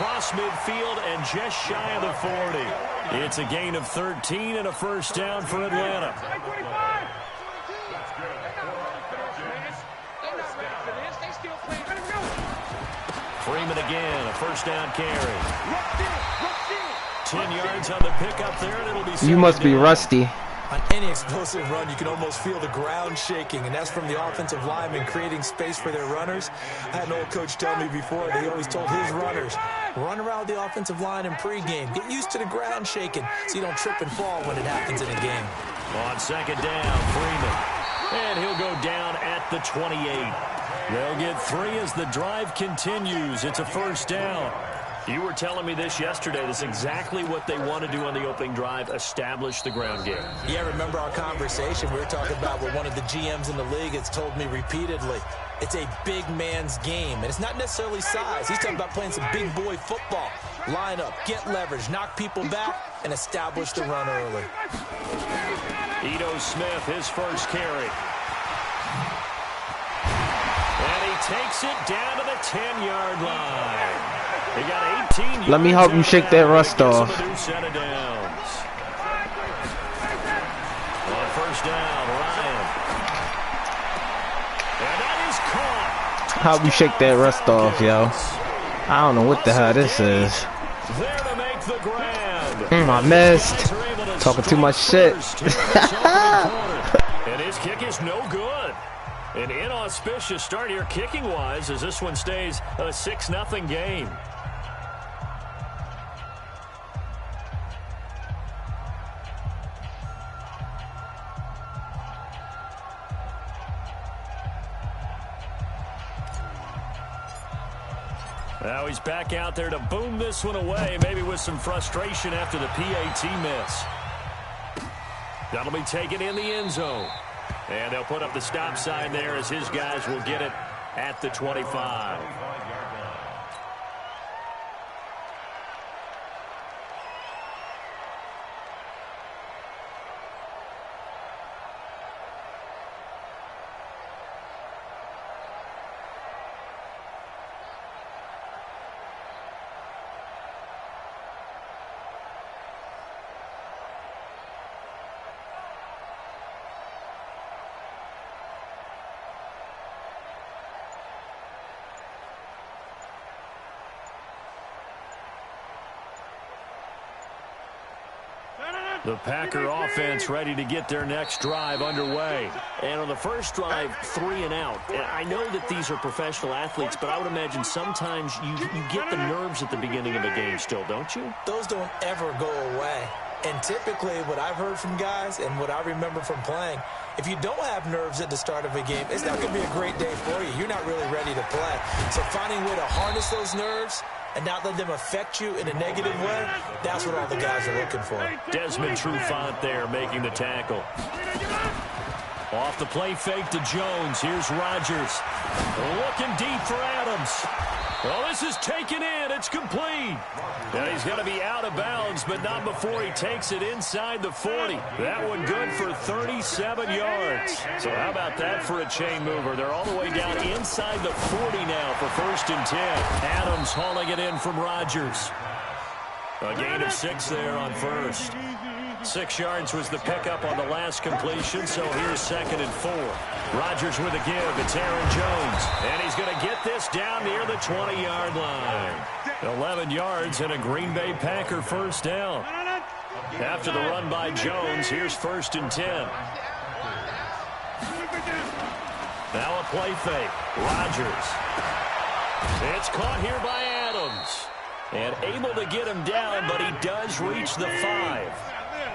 across midfield and just shy of the 40. It's a gain of 13 and a first down for Atlanta. Freeman again, a first down carry. 10 yards on the pickup there, and it'll be. You must be rusty. On any explosive run, you can almost feel the ground shaking, and that's from the offensive linemen creating space for their runners. I had an old coach tell me before, they always told his runners, run around the offensive line in pregame. Get used to the ground shaking so you don't trip and fall when it happens in a game. On second down, Freeman. And he'll go down at the 28. They'll get 3 as the drive continues. It's a first down. You were telling me this yesterday. This is exactly what they want to do on the opening drive, establish the ground game. Yeah, remember our conversation? We were talking about what one of the GMs in the league has told me repeatedly. It's a big man's game, and it's not necessarily size. He's talking about playing some big boy football. Line up, get leverage, knock people back, and establish the run early. Ito Smith, his first carry. And he takes it down to the 10-yard line. He got 18 yards. Let me help you shake that rust off. Set of downs. On first down, Ryan. And that is caught. Help you shake that rust off, yo. I don't know what the hell this is. There to make the grab. I missed. Talking too much shit. And his kick is no good. An inauspicious start here kicking-wise as this one stays a 6-0 game. Now he's back out there to boom this one away, maybe with some frustration after the PAT miss. That'll be taken in the end zone. And they'll put up the stop sign there as his guys will get it at the 25. The Packer offense ready to get their next drive underway. And on the first drive, 3 and out. And I know that these are professional athletes, but I would imagine sometimes you get the nerves at the beginning of a game still, don't you? Those don't ever go away. And typically what I've heard from guys and what I remember from playing, if you don't have nerves at the start of a game, it's not going to be a great day for you. You're not really ready to play. So finding a way to harness those nerves and not let them affect you in a negative way, that's what all the guys are looking for. Desmond Trufant there making the tackle. Off the play fake to Jones. Here's Rodgers. Looking deep for Adams. Well, this is taken in. It's complete. And he's going to be out of bounds, but not before he takes it inside the 40. That one good for 37 yards. So how about that for a chain mover? They're all the way down inside the 40 now for 1st and 10. Adams hauling it in from Rodgers. A gain of 6 there on first. 6 yards was the pickup on the last completion, so here's 2nd and 4. Rodgers with a give. It's Aaron Jones. And he's going to get this down near the 20-yard line. 11 yards and a Green Bay Packer first down. After the run by Jones, here's 1st and 10. Now a play fake. Rodgers. It's caught here by Adams. And able to get him down, but he does reach the 5.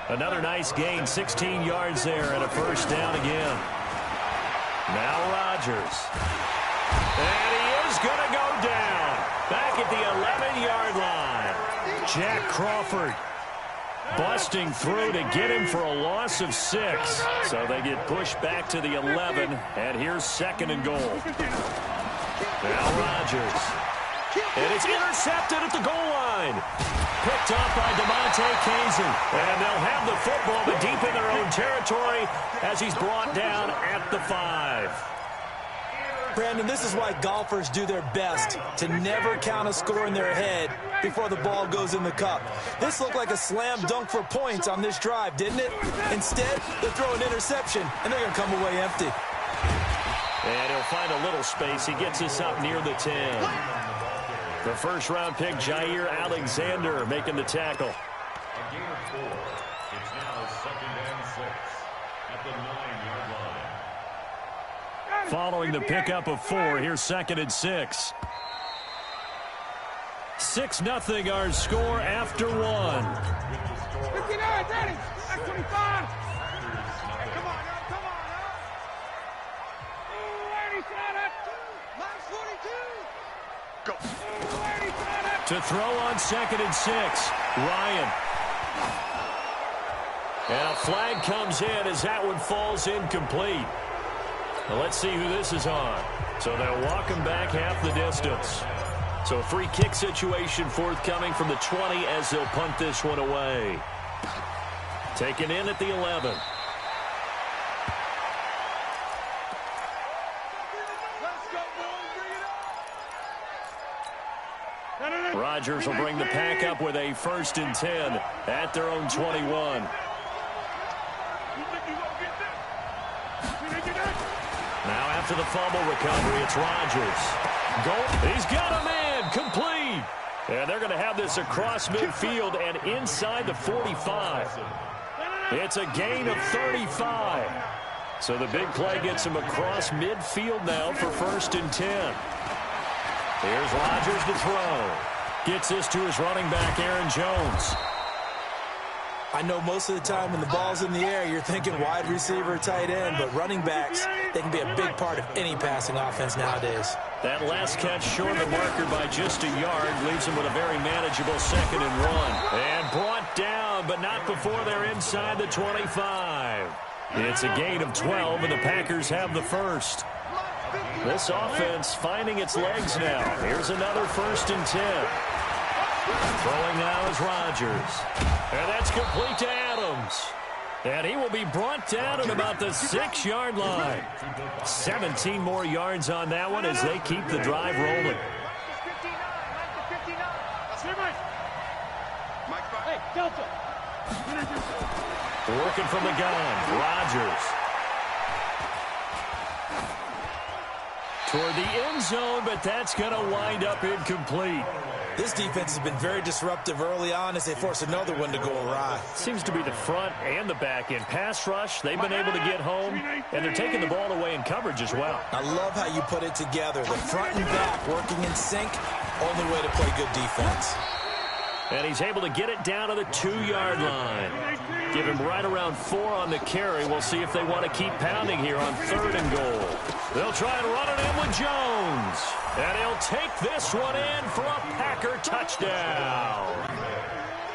Another nice gain, 16 yards there and a first down again. Now Rodgers. And he is going to go down. Back at the 11-yard line. Jack Crawford busting through to get him for a loss of 6. So they get pushed back to the 11. And here's 2nd and goal. Now Rodgers. And it's intercepted at the goal line. Picked off by DeMonte Kazin. And they'll have the football, but deep in their own territory as he's brought down at the 5. Brandon, this is why golfers do their best to never count a score in their head before the ball goes in the cup. This looked like a slam dunk for points on this drive, didn't it? Instead, they throw an interception, and they're going to come away empty. And he'll find a little space. He gets us up near the 10. The first-round pick, Jair Alexander, making the tackle. A gain of 4. It's now 2nd and 6 at the 9-yard line. Following the pickup of 4, here's 2nd and 6. 6-0 our score after 1. 59, ready. That's 25. Come on, come on. Ready, set up. Line 42. Go. Ready, set up. To throw on 2nd and 6, Ryan. And a flag comes in as that one falls incomplete. Now let's see who this is on. So they'll walk him back half the distance. So a free kick situation forthcoming from the 20 as they'll punt this one away. Taken in at the 11. Rodgers will bring the pack up with a 1st and 10 at their own 21. Now after the fumble recovery, it's Rodgers. He's got a man, complete. And they're going to have this across midfield and inside the 45. It's a gain of 35. So the big play gets him across midfield now for 1st and 10. Here's Rodgers to throw. Gets this to his running back, Aaron Jones. I know most of the time when the ball's in the air, you're thinking wide receiver, tight end, but running backs, they can be a big part of any passing offense nowadays. That last catch short of the marker by just a yard leaves him with a very manageable 2nd and 1. And brought down, but not before they're inside the 25. It's a gain of 12, and the Packers have the 1st. This offense finding its legs now. Here's another 1st and 10. Throwing now is Rodgers. And that's complete to Adams. And he will be brought down at about the 6-yard line. 17 more yards on that one as they keep the drive rolling. Working from the gun, Rodgers. Toward the end zone, but that's going to wind up incomplete. This defense has been very disruptive early on as they force another one to go awry. Seems to be the front and the back end. Pass rush, they've been able to get home, and they're taking the ball away in coverage as well. I love how you put it together. The front and back working in sync, only way to play good defense. And he's able to get it down to the 2-yard line. Give him right around 4 on the carry. We'll see if they want to keep pounding here on 3rd and goal. They'll try and run it in with Jones. And he'll take this one in for a Packer touchdown.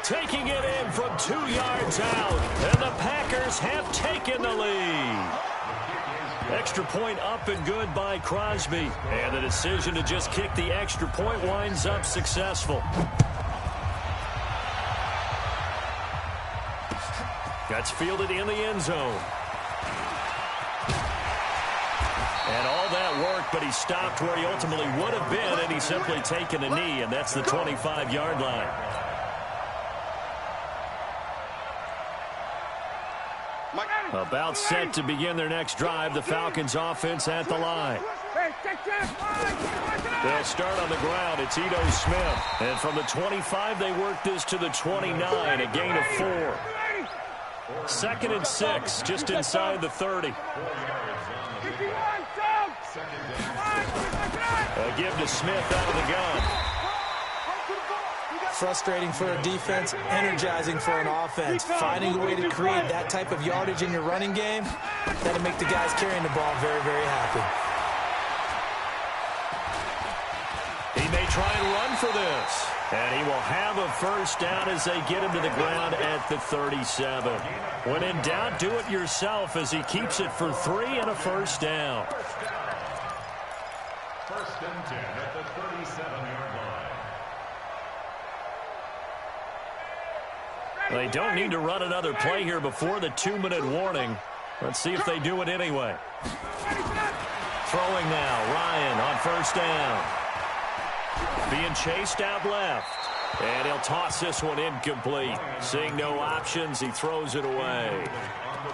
Taking it in from 2 yards out. And the Packers have taken the lead. Extra point up and good by Crosby. And the decision to just kick the extra point winds up successful. That's fielded in the end zone. And all that work, but he stopped where he ultimately would have been, and he's simply taken a knee, and that's the 25-yard line. About set to begin their next drive, the Falcons offense at the line. They'll start on the ground. It's Ito Smith. And from the 25, they work this to the 29, a gain of 4. 2nd and 6, just inside the 30. A give to Smith out of the gun. Frustrating for a defense, energizing for an offense. Finding a way to create that type of yardage in your running game, that'll make the guys carrying the ball very, very happy. He may try and run for this. And he will have a 1st down as they get him to the ground at the 37. When in doubt, do it yourself as he keeps it for 3 and a 1st down. 1st and 10 at the 37-yard line. They don't need to run another play here before the 2-minute warning. Let's see if they do it anyway. Throwing now, Ryan on first down. Being chased out left. And he'll toss this one incomplete. Seeing no options, he throws it away.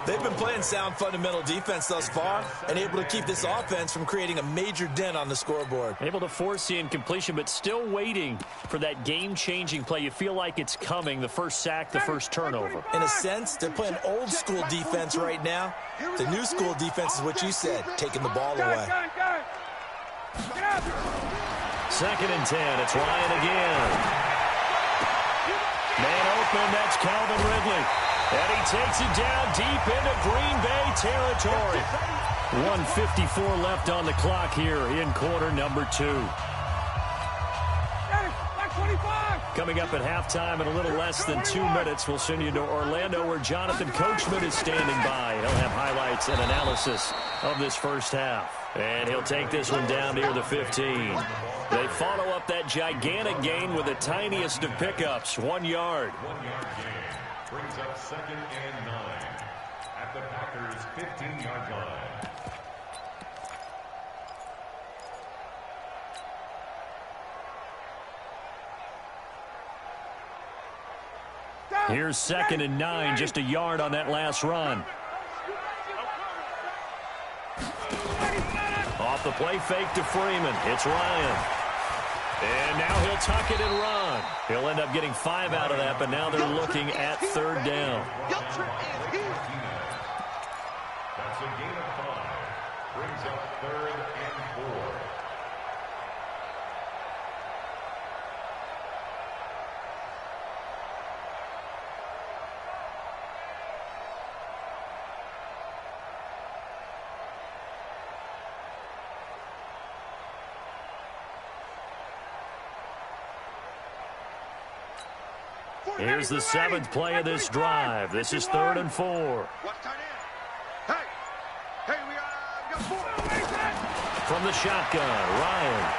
They've been playing sound fundamental defense thus far and able to keep this offense from creating a major dent on the scoreboard. Able to force the incompletion, but still waiting for that game-changing play. You feel like it's coming, the first sack, the first turnover. In a sense, they're playing old-school defense right now. The new-school defense is what you said, taking the ball away. Second and 10, it's Ryan again. Man open, that's Calvin Ridley. And he takes it down deep into Green Bay territory. 1:54 left on the clock here in quarter number 2. Coming up at halftime in a little less than 2 minutes, we'll send you to Orlando where Jonathan Coachman is standing by. He'll have highlights and analysis of this first half. And he'll take this one down near the 15. They follow up that gigantic gain with the tiniest of pickups, 1 yard. 1 yard gain brings up 2nd and 9 at the Packers' 15-yard line. Here's 2nd and 9, just a yard on that last run. Off the play fake to Freeman. It's Ryan. And now he'll tuck it and run. He'll end up getting 5 out of that, but now they're looking at 3rd down. That's a gain of 5. Brings up 3rd and 4. Here's the 7th play of this drive. This is 3rd and 4. From the shotgun, Ryan.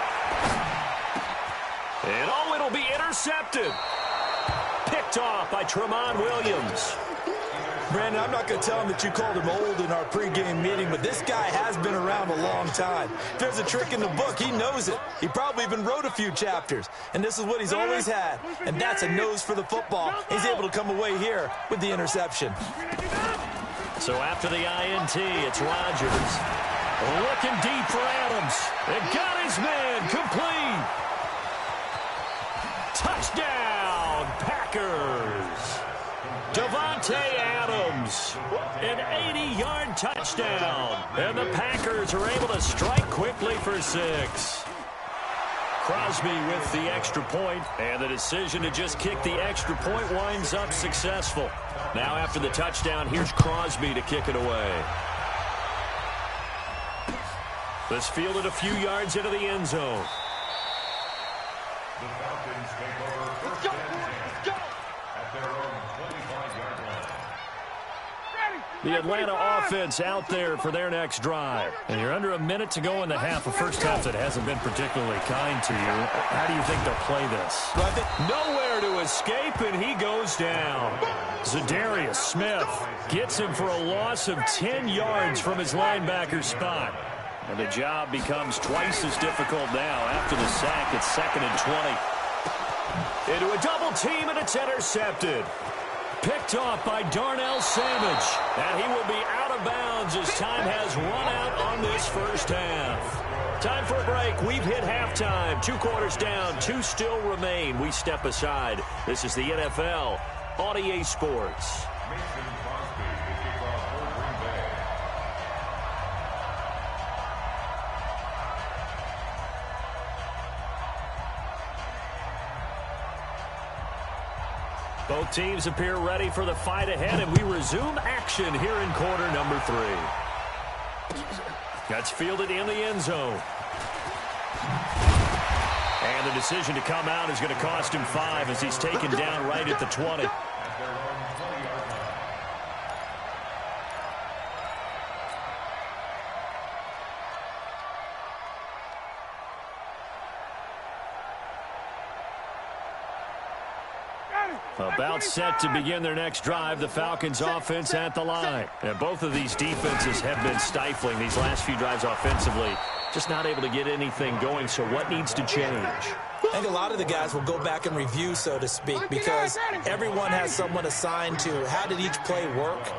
And oh, it'll be intercepted. Picked off by Tramon Williams. Brandon, I'm not going to tell him that you called him old in our pregame meeting, but this guy has been around a long time. If there's a trick in the book, he knows it. He probably even wrote a few chapters, and this is what he's always had, and that's a nose for the football. He's able to come away here with the interception. So after the INT, it's Rodgers. Looking deep for Adams. It got his man complete. Touchdown, Packers. Davante Adams, an 80-yard touchdown. And the Packers are able to strike quickly for 6. Crosby with the extra point, and the decision to just kick the extra point winds up successful. Now after the touchdown, here's Crosby to kick it away. This fielded a few yards into the end zone. The Falcons take over 1st and 10 at their own 25-yard line. The Atlanta offense out there for their next drive. And you're under a minute to go in the half. A first half that hasn't been particularly kind to you. How do you think they'll play this? Nowhere to escape, and he goes down. Zadarius Smith gets him for a loss of 10 yards from his linebacker spot. And the job becomes twice as difficult now after the sack. It's 2nd and 20. Into a double team, and it's intercepted. Picked off by Darnell Savage. And he will be out of bounds as time has run out on this first half. Time for a break. We've hit halftime. 2 quarters down. 2 still remain. We step aside. This is the NFL on EA Sports. Mason Crosby to kick off for Green Bay. Both teams appear ready for the fight ahead, and we resume action here in quarter number 3. That's fielded in the end zone. And the decision to come out is going to cost him 5 as he's taken down right at the 20. At their own 20-yard line. About set to begin their next drive, the Falcons offense at the line. And both of these defenses have been stifling these last few drives offensively. Just not able to get anything going, so what needs to change? I think a lot of the guys will go back and review, so to speak, because everyone has someone assigned to how did each play work.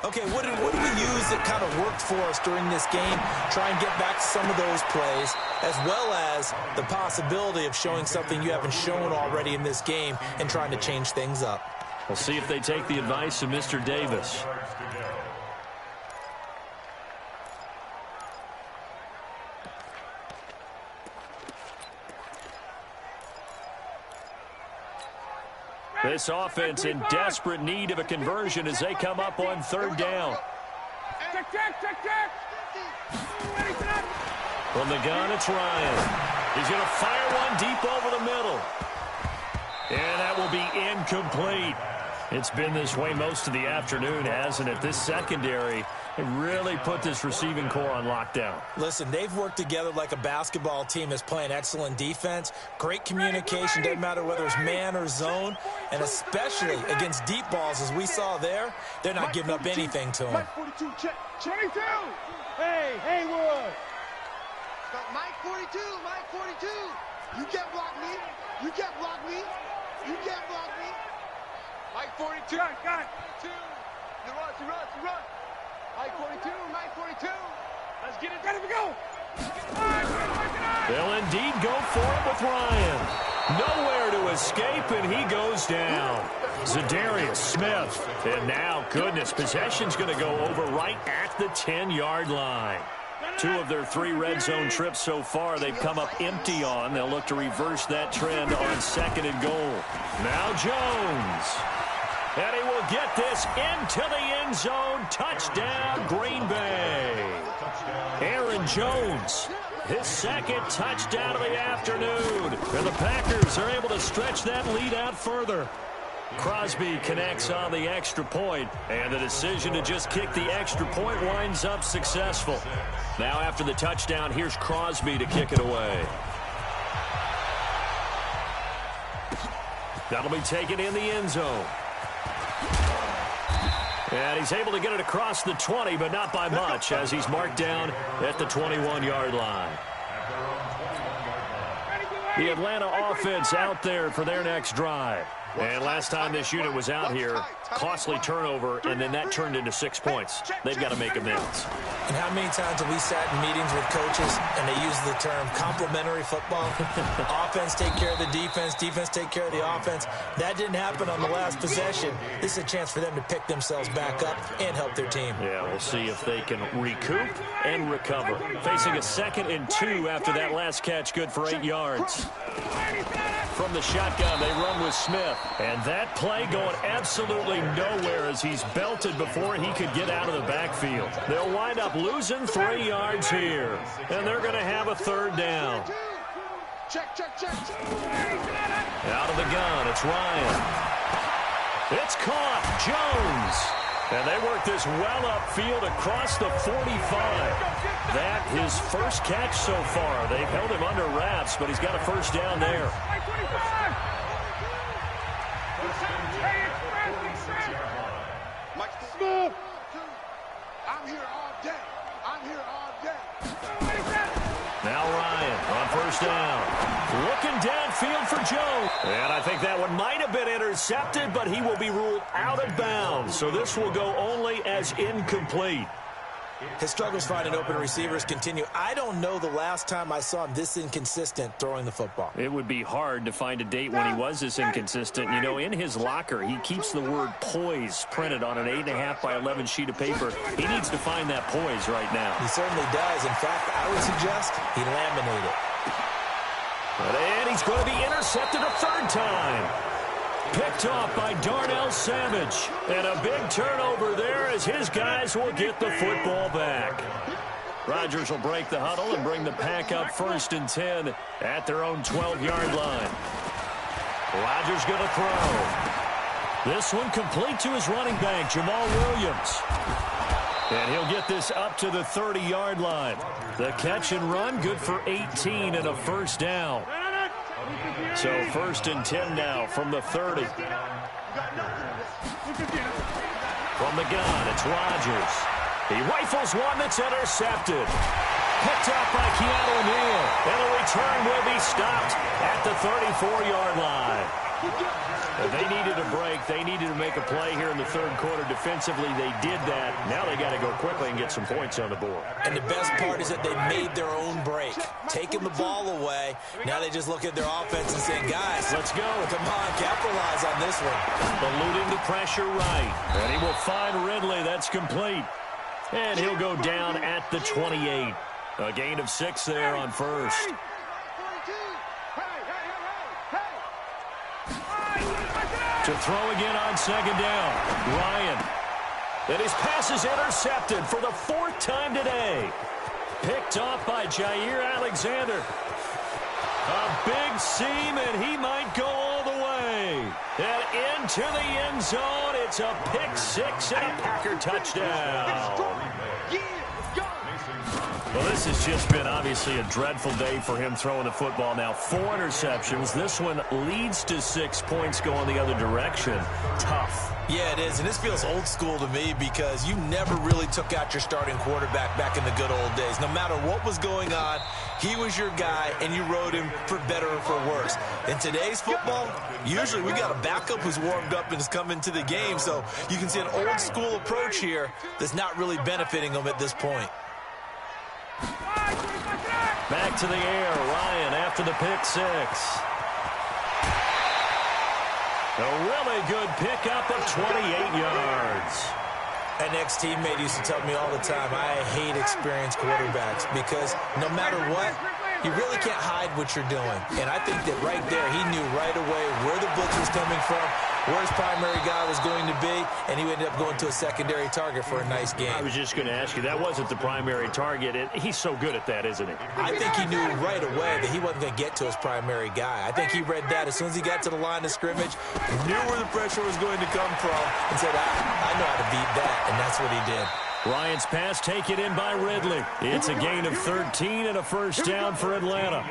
Okay, what did we use that kind of worked for us during this game? Try and get back to some of those plays, as well as the possibility of showing something you haven't shown already in this game and trying to change things up. We'll see if they take the advice of Mr. Davis. This offense in desperate need of a conversion as they come up on third down. From the gun, it's Ryan. He's going to fire one deep over the middle. And that will be incomplete. It's been this way most of the afternoon, hasn't it? This secondary really put this receiving core on lockdown. Listen, they've worked together like a basketball team is playing excellent defense. Great communication, doesn't matter whether it's man or zone. And especially against deep balls, as we saw there, they're not giving up anything to them. Mike 42, check. 22. Hey, Haywood. Mike 42, Mike 42. You can't block me. You can't block me. You can't block me. Mike 42. Got it. 2. You run. Mike 42, Mike 42. Let's get it. Ready to go. They'll indeed go for it with Ryan. Nowhere to escape, and he goes down. Zadarius Smith. And now, goodness, possession's going to go over right at the 10-yard line. 2 of their 3 red zone trips so far they've come up empty on. They'll look to reverse that trend on 2nd and goal. Now Jones. And he will get this into the end zone. Touchdown, Green Bay. Aaron Jones, his 2nd touchdown of the afternoon. And the Packers are able to stretch that lead out further. Crosby connects on the extra point, and the decision to just kick the extra point winds up successful. Now after the touchdown, here's Crosby to kick it away. That'll be taken in the end zone. And he's able to get it across the 20, but not by much, as he's marked down at the 21-yard line. The Atlanta offense out there for their next drive. And last time this unit was out here, costly turnover, and then that turned into 6 points. They've got to make amends. And how many times have we sat in meetings with coaches and they use the term complementary football? Offense take care of the defense, defense take care of the offense. That didn't happen on the last possession. This is a chance for them to pick themselves back up and help their team. Yeah, we'll see if they can recoup and recover. Facing a 2nd and 2 after that last catch, good for 8 yards. From the shotgun, they run with Smith. And that play going absolutely nowhere as he's belted before he could get out of the backfield. They'll wind up losing 3 yards here. And they're going to have a 3rd down. Check. Out of the gun, it's Ryan. It's caught. Jones. And they work this well upfield across the 45. That his first catch so far. They've held him under wraps, but he's got a 1st down there. I'm here all day. Now Ryan on 1st down. Looking downfield for Jones. And I think that one might have been intercepted, but he will be ruled out of bounds. So this will go only as incomplete. His struggles finding open receivers continue. I don't know the last time I saw him this inconsistent throwing the football. It would be hard to find a date when he was this inconsistent. You know, in his locker, he keeps the word poise printed on an 8.5 by 11 sheet of paper. He needs to find that poise right now. He certainly does. In fact, I would suggest he laminate it. And he's going to be intercepted a 3rd time. Picked off by Darnell Savage. And a big turnover there as his guys will get the football back. Rodgers will break the huddle and bring the pack up 1st and 10 at their own 12-yard line. Rodgers going to throw. This one complete to his running back, Jamal Williams. And he'll get this up to the 30-yard line. The catch and run, good for 18 and a 1st down. So 1st and 10 now from the 30. From the gun, it's Rodgers. He rifles one that's intercepted. Picked up by Keanu Neal. And the return will be stopped at the 34-yard line. If they needed a break, they needed to make a play here in the 3rd quarter. Defensively, they did that. Now they got to go quickly and get some points on the board. And the best part is that they made their own break. Taking the ball away. Now they just look at their offense and say, guys, let's go. Come on, capitalize on this one. Eluding the pressure right. And he will find Ridley. That's complete. And he'll go down at the 28. A gain of 6 there on 1st. To throw again on 2nd down. Ryan. And his pass is intercepted for the 4th time today. Picked off by Jair Alexander. A big seam, and he might go all the way. And into the end zone. It's a pick 6 and a Packer touchdown. Well, this has just been obviously a dreadful day for him throwing the football. Now 4 interceptions. This one leads to 6 points going the other direction. Tough. Yeah, it is, and this feels old school to me because you never really took out your starting quarterback back in the good old days. No matter what was going on, he was your guy, and you rode him for better or for worse. In today's football, usually we got a backup who's warmed up and is coming to the game, so you can see an old school approach here that's not really benefiting them at this point. Back to the air. Ryan after the pick 6. A really good pickup of 28 yards. An ex-teammate used to tell me all the time, I hate experienced quarterbacks because no matter what, you really can't hide what you're doing. And I think that right there, he knew right away where the blitz was coming from, where his primary guy was going to be, and he ended up going to a secondary target for a nice game. I was just going to ask you, that wasn't the primary target. He's so good at that, isn't he? I think he knew right away that he wasn't going to get to his primary guy. I think he read that as soon as he got to the line of scrimmage, knew where the pressure was going to come from, and said, I know how to beat that, and that's what he did. Ryan's pass taken in by Ridley. It's a gain of 13 and a 1st down for Atlanta.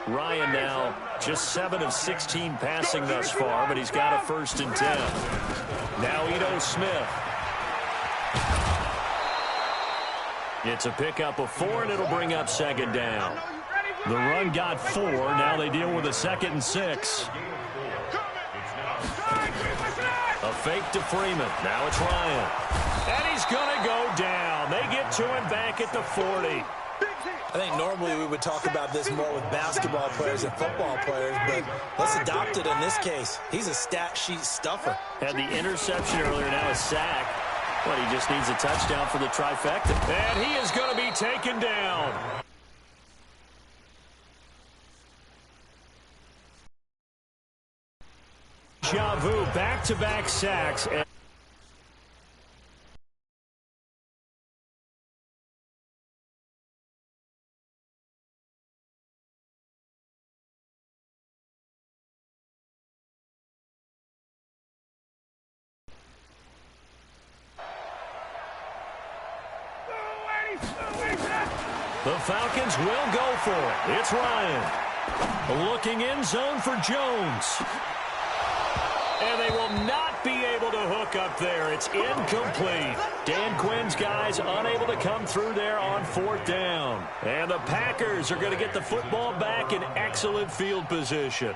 Ryan now just 7 of 16 passing thus far, but he's got a 1st and 10. Now Ito Smith. It's a pickup of 4, and it'll bring up 2nd down. The run got 4. Now they deal with a 2nd and 6. A fake to Freeman. Now it's Ryan. And he's going to go down. They get to him back at the 40. I think normally we would talk about this more with basketball players and football players, but let's adopt it in this case. He's a stat sheet stuffer. Had the interception earlier, now a sack. But he just needs a touchdown for the trifecta. And he is going to be taken down. Javu, back-to-back sacks. The Falcons will go for it. It's Ryan. Looking in zone for Jones. And they will not be able to hook up there. It's incomplete. Dan Quinn's guys unable to come through there on 4th down. And the Packers are going to get the football back in excellent field position.